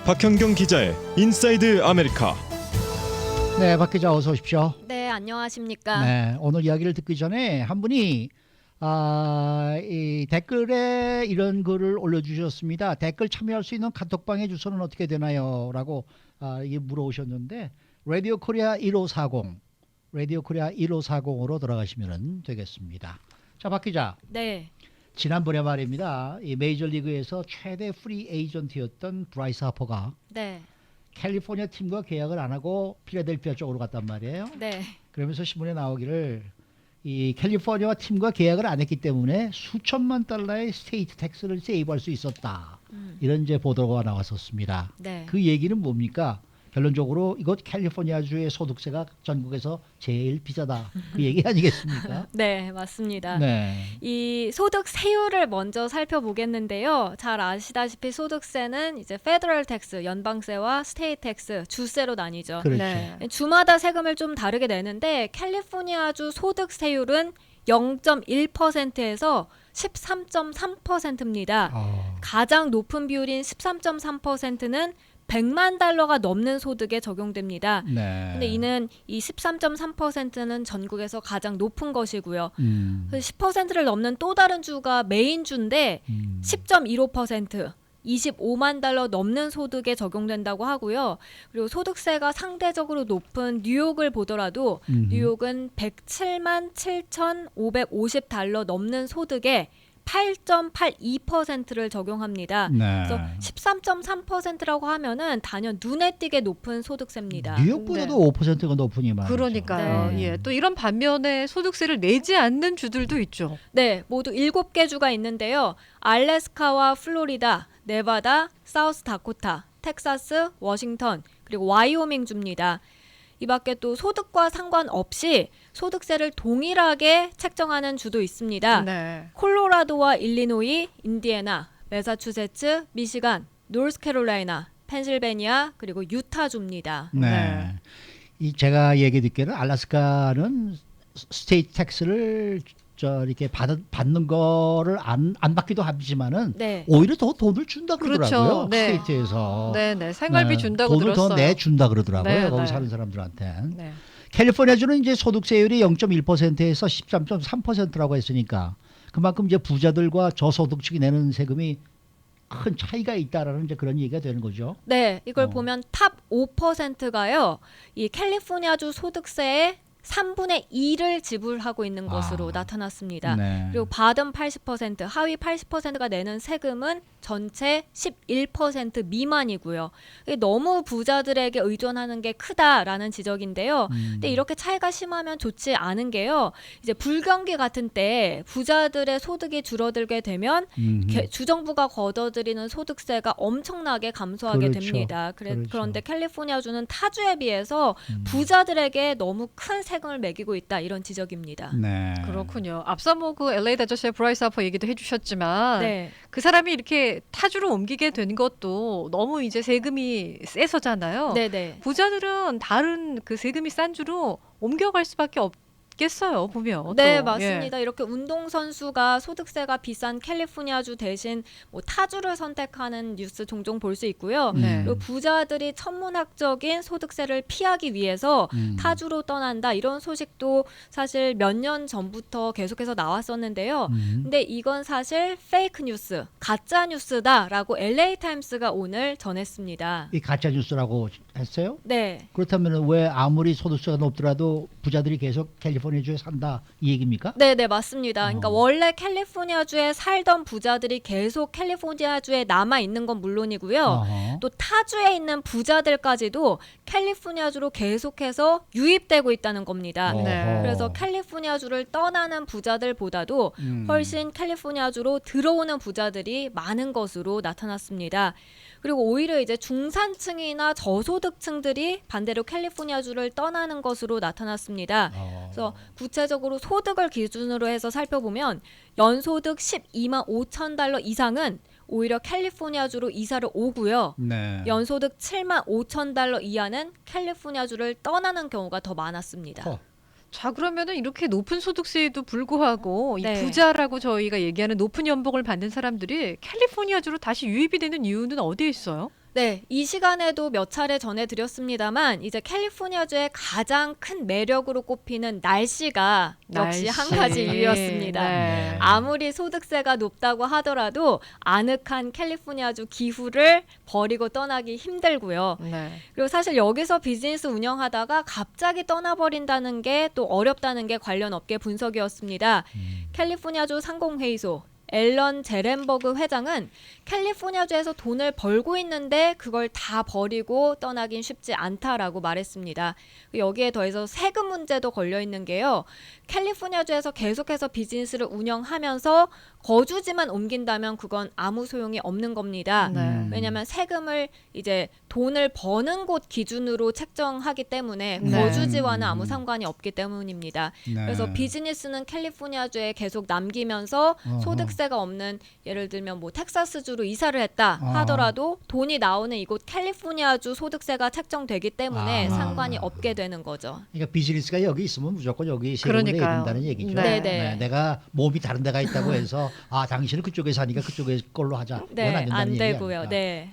박현경 기자의 인사이드 아메리카. 네, 박 기자 어서 오십시오. 네, 안녕하십니까. 네, 오늘 이야기를 듣기 전에 한 분이 이 댓글에 이런 글을 올려주셨습니다. 댓글 참여할 수 있는 카톡방의 주소는 어떻게 되나요? 라고 이게 물어오셨는데 라디오 코리아 1540, 라디오 코리아 1540으로 들어가시면 되겠습니다. 자, 박 기자. 네. 지난번에 말입니다. 이 메이저리그에서 최대 프리 에이전트였던 브라이스 하퍼가 네. 캘리포니아 팀과 계약을 안 하고 필라델피아 쪽으로 갔단 말이에요. 네. 그러면서 신문에 나오기를 이 캘리포니아 팀과 계약을 안 했기 때문에 수천만 달러의 스테이트 텍스를 세이브할 수 있었다. 이런 이제 보도가 나왔었습니다. 네. 그 얘기는 뭡니까? 결론적으로 이것 캘리포니아주의 소득세가 전국에서 제일 비싸다. 그 얘기 아니겠습니까? 네, 맞습니다. 네. 이 소득 세율을 먼저 살펴보겠는데요. 잘 아시다시피 소득세는 이제 페더럴 텍스, 연방세와 스테이트 텍스, 주세로 나뉘죠. 그렇죠. 네. 주마다 세금을 좀 다르게 내는데 캘리포니아주 소득 세율은 0.1%에서 13.3%입니다. 가장 높은 비율인 13.3%는 100만 달러가 넘는 소득에 적용됩니다. 네. 근데 이는 이 13.3%는 전국에서 가장 높은 것이고요. 10%를 넘는 또 다른 주가 메인주인데 10.15%, 25만 달러 넘는 소득에 적용된다고 하고요. 그리고 소득세가 상대적으로 높은 뉴욕을 보더라도 뉴욕은 107만 7,550달러 넘는 소득에 8.82%를 적용합니다. 네. 그래서 13.3%라고 하면은 단연 눈에 띄게 높은 소득세입니다. 뉴욕보다도 네. 5%가 높으니 말이죠. 그러니까요. 네. 예. 또 이런 반면에 소득세를 내지 않는 주들도 있죠. 네, 모두 7개 주가 있는데요. 알래스카와 플로리다, 네바다, 사우스다코타, 텍사스, 워싱턴, 그리고 와이오밍 주입니다. 이 밖에 또 소득과 상관없이 소득세를 동일하게 책정하는 주도 있습니다. 네. 콜로라도와 일리노이, 인디애나, 매사추세츠, 미시간, 노스캐롤라이나, 펜실베니아, 그리고 유타주입니다. 네. 네. 이 제가 얘기 듣기는 알래스카는 스테이트 텍스를 이렇게 받는 거를 안 받기도 하지만은 네. 오히려 더 돈을 준다 그러더라고요. 그렇죠. 네. 스테이트에서. 네, 생활비 준다고 돈을 들었어요. 더 내준다 그러더라고요. 네, 거기 네. 사는 사람들한테. 네. 캘리포니아주는 이제 소득세율이 0.1%에서 13.3%라고 했으니까 그만큼 이제 부자들과 저소득층이 내는 세금이 큰 차이가 있다라는 이제 그런 얘기가 되는 거죠. 네, 이걸 보면 탑 5%가요. 이 캘리포니아주 소득세의 3분의 2를 지불하고 있는 것으로 나타났습니다. 네. 그리고 바덤 80%, 하위 80%가 내는 세금은 전체 11% 미만이고요. 이게 너무 부자들에게 의존하는 게 크다라는 지적인데요. 근데 이렇게 차이가 심하면 좋지 않은 게요. 이제 불경기 같은 때 부자들의 소득이 줄어들게 되면 주정부가 걷어들이는 소득세가 엄청나게 감소하게 그렇죠. 됩니다. 그렇죠. 그런데 캘리포니아주는 타주에 비해서 부자들에게 너무 큰 세금을 매기고 있다 이런 지적입니다. 네. 그렇군요. 앞서 뭐 그 LA 다저스의 브라이스 하퍼 얘기도 해주셨지만 네. 그 사람이 이렇게 타주로 옮기게 된 것도 너무 이제 세금이 세서잖아요. 네네. 부자들은 다른 그 세금이 싼 주로 옮겨갈 수밖에 없겠어요. 보면. 네, 또. 맞습니다. 이렇게 운동선수가 소득세가 비싼 캘리포니아주 대신 뭐 타주를 선택하는 뉴스 종종 볼 수 있고요. 네. 그리고 부자들이 천문학적인 소득세를 피하기 위해서 타주로 떠난다 이런 소식도 사실 몇 년 전부터 계속해서 나왔었는데요. 근데 이건 사실 페이크 뉴스, 가짜 뉴스다라고 LA 타임스가 오늘 전했습니다. 이 가짜 뉴스라고 했어요? 네. 그렇다면 왜 아무리 소득세가 높더라도 부자들이 계속 캘리포니아주에 산다 이 얘기입니까? 네, 맞습니다. 그러니까 원래 캘리포니아주에 살던 부자들이 계속 캘리포니아주에 남아 있는 건 물론이고요. 어허. 또 타주에 있는 부자들까지도 캘리포니아주로 계속해서 유입되고 있다는 겁니다. 네. 그래서 캘리포니아주를 떠나는 부자들보다도 훨씬 캘리포니아주로 들어오는 부자들이 많은 것으로 나타났습니다. 그리고 오히려 이제 중산층이나 저소득층들이 반대로 캘리포니아주를 떠나는 것으로 나타났습니다. 그래서 구체적으로 소득을 기준으로 해서 살펴보면 연소득 12만 5천 달러 이상은 오히려 캘리포니아주로 이사를 오고요. 네. 연소득 7만 5천 달러 이하는 캘리포니아주를 떠나는 경우가 더 많았습니다. 자, 그러면은 이렇게 높은 소득세에도 불구하고 네. 이 부자라고 저희가 얘기하는 높은 연봉을 받는 사람들이 캘리포니아주로 다시 유입이 되는 이유는 어디에 있어요? 네, 이 시간에도 몇 차례 전해드렸습니다만 이제 캘리포니아주의 가장 큰 매력으로 꼽히는 날씨가 역시 한 가지 이유였습니다. 네. 아무리 소득세가 높다고 하더라도 아늑한 캘리포니아주 기후를 버리고 떠나기 힘들고요. 네. 그리고 사실 여기서 비즈니스 운영하다가 갑자기 떠나버린다는 게 또 어렵다는 게 관련 업계 분석이었습니다. 캘리포니아주 상공회의소 앨런 제렌버그 회장은 캘리포니아주에서 돈을 벌고 있는데 그걸 다 버리고 떠나긴 쉽지 않다라고 말했습니다. 여기에 더해서 세금 문제도 걸려 있는 게요. 캘리포니아주에서 계속해서 비즈니스를 운영하면서 거주지만 옮긴다면 그건 아무 소용이 없는 겁니다. 네. 왜냐하면 세금을 이제 돈을 버는 곳 기준으로 책정하기 때문에 네. 거주지와는 아무 상관이 없기 때문입니다. 네. 그래서 비즈니스는 캘리포니아주에 계속 남기면서 소득세가 없는 예를 들면 뭐 텍사스주로 이사를 했다 하더라도 돈이 나오는 이곳 캘리포니아주 소득세가 책정되기 때문에 상관이 없게 되는 거죠. 그러니까 비즈니스가 여기 있으면 무조건 여기 세금을 내야 그러니까요. 된다는 얘기죠. 네. 네. 내가 몸이 다른 데가 있다고 해서 당신은 그쪽에 사니까 그쪽에 걸로 하자. 그건 네, 안 된다는 안 얘기 되고요. 아닙니까? 네.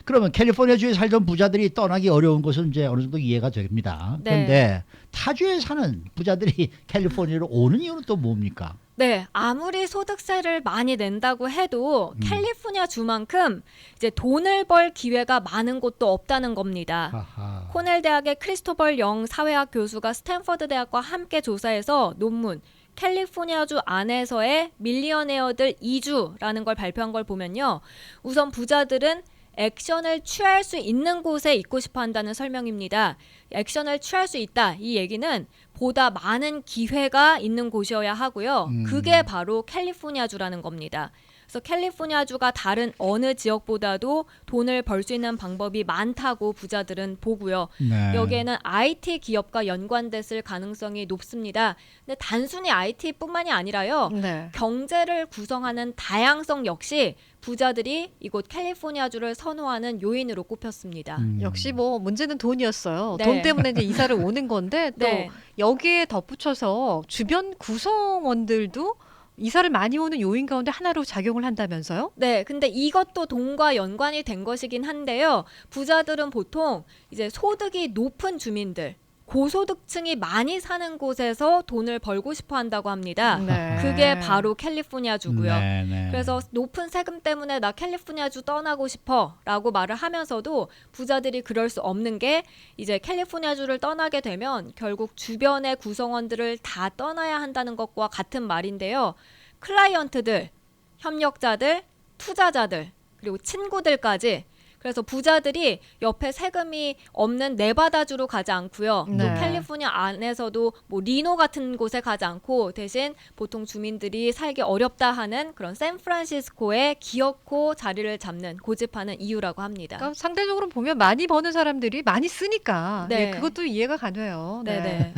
그러면 캘리포니아주에 살던 부자들이 떠나기 어려운 것은 이제 어느 정도 이해가 됩니다. 네. 그런데 타주에 사는 부자들이 캘리포니아로 오는 이유는 또 뭡니까? 네, 아무리 소득세를 많이 낸다고 해도 캘리포니아 주만큼 이제 돈을 벌 기회가 많은 곳도 없다는 겁니다. 아하. 코넬 대학의 크리스토벌 영 사회학 교수가 스탠퍼드 대학과 함께 조사해서 논문 캘리포니아주 안에서의 밀리어네어들 이주라는 걸 발표한 걸 보면요. 우선 부자들은 액션을 취할 수 있는 곳에 있고 싶어 한다는 설명입니다. 액션을 취할 수 있다. 이 얘기는 보다 많은 기회가 있는 곳이어야 하고요. 그게 바로 캘리포니아주라는 겁니다. 그래서 캘리포니아주가 다른 어느 지역보다도 돈을 벌 수 있는 방법이 많다고 부자들은 보고요. 네. 여기에는 IT 기업과 연관됐을 가능성이 높습니다. 근데 단순히 IT뿐만이 아니라요. 네. 경제를 구성하는 다양성 역시 부자들이 이곳 캘리포니아주를 선호하는 요인으로 꼽혔습니다. 역시 뭐 문제는 돈이었어요. 네. 돈 때문에 이제 이사를 오는 건데 또 네. 여기에 덧붙여서 주변 구성원들도 이사를 많이 오는 요인 가운데 하나로 작용을 한다면서요? 네, 근데 이것도 돈과 연관이 된 것이긴 한데요. 부자들은 보통 이제 소득이 높은 주민들, 고소득층이 많이 사는 곳에서 돈을 벌고 싶어 한다고 합니다. 네. 그게 바로 캘리포니아주고요. 네, 네. 그래서 높은 세금 때문에 나 캘리포니아주 떠나고 싶어 라고 말을 하면서도 부자들이 그럴 수 없는 게 이제 캘리포니아주를 떠나게 되면 결국 주변의 구성원들을 다 떠나야 한다는 것과 같은 말인데요. 클라이언트들, 협력자들, 투자자들, 그리고 친구들까지 그래서 부자들이 옆에 세금이 없는 네바다주로 가지 않고요. 네. 또 캘리포니아 안에서도 뭐 리노 같은 곳에 가지 않고 대신 보통 주민들이 살기 어렵다 하는 그런 샌프란시스코에 기어코 자리를 잡는 고집하는 이유라고 합니다. 그러니까 상대적으로 보면 많이 버는 사람들이 많이 쓰니까 네. 네, 그것도 이해가 가네요. 네네.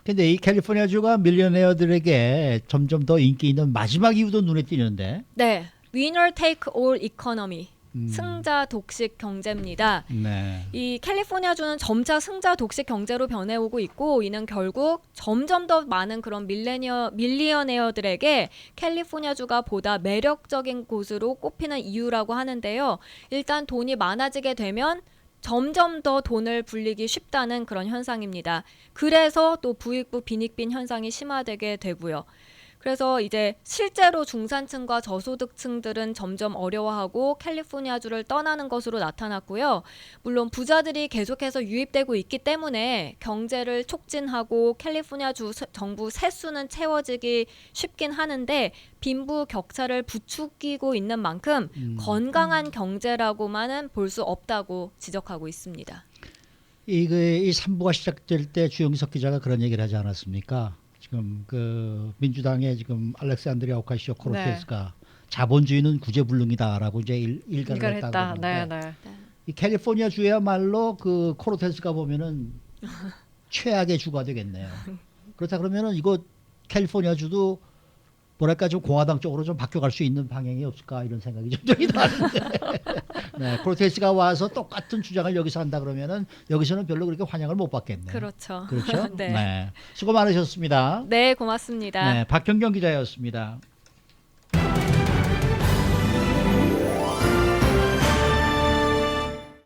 근데 이 캘리포니아주가 밀리어네어들에게 점점 더 인기 있는 마지막 이유도 눈에 띄는데. 네. Winner take all economy. 승자 독식 경제입니다. 네. 이 캘리포니아주는 점차 승자 독식 경제로 변해오고 있고 이는 결국 점점 더 많은 그런 밀리어네어들에게 캘리포니아주가 보다 매력적인 곳으로 꼽히는 이유라고 하는데요. 일단 돈이 많아지게 되면 점점 더 돈을 불리기 쉽다는 그런 현상입니다. 그래서 또 부익부 빈익빈 현상이 심화되게 되고요. 그래서 이제 실제로 중산층과 저소득층들은 점점 어려워하고 캘리포니아주를 떠나는 것으로 나타났고요. 물론 부자들이 계속해서 유입되고 있기 때문에 경제를 촉진하고 캘리포니아주 정부 세수는 채워지기 쉽긴 하는데 빈부 격차를 부추기고 있는 만큼 건강한 경제라고만은 볼 수 없다고 지적하고 있습니다. 이 3부가 시작될 때 주영석 기자가 그런 얘기를 하지 않았습니까? 지금 그 민주당의 지금 알렉산드리아 오카시오 코르테스가 자본주의는 구제불능이다라고 이제 일가를 했다고 네, 그러는데 네. 이 캘리포니아 주야말로 그 코르테스가 보면은 최악의 주가 되겠네요. 그렇다 그러면은 이거 캘리포니아 주도 뭐랄까 좀 공화당 쪽으로 좀 바뀌어갈 수 있는 방향이 없을까 이런 생각이 좀 들긴 하는데 네, 코르테스가 와서 똑같은 주장을 여기서 한다 그러면은 여기서는 별로 그렇게 환영을 못 받겠네요. 그렇죠. 그렇죠? 네. 수고 많으셨습니다. 네, 고맙습니다. 네, 박경경 기자였습니다.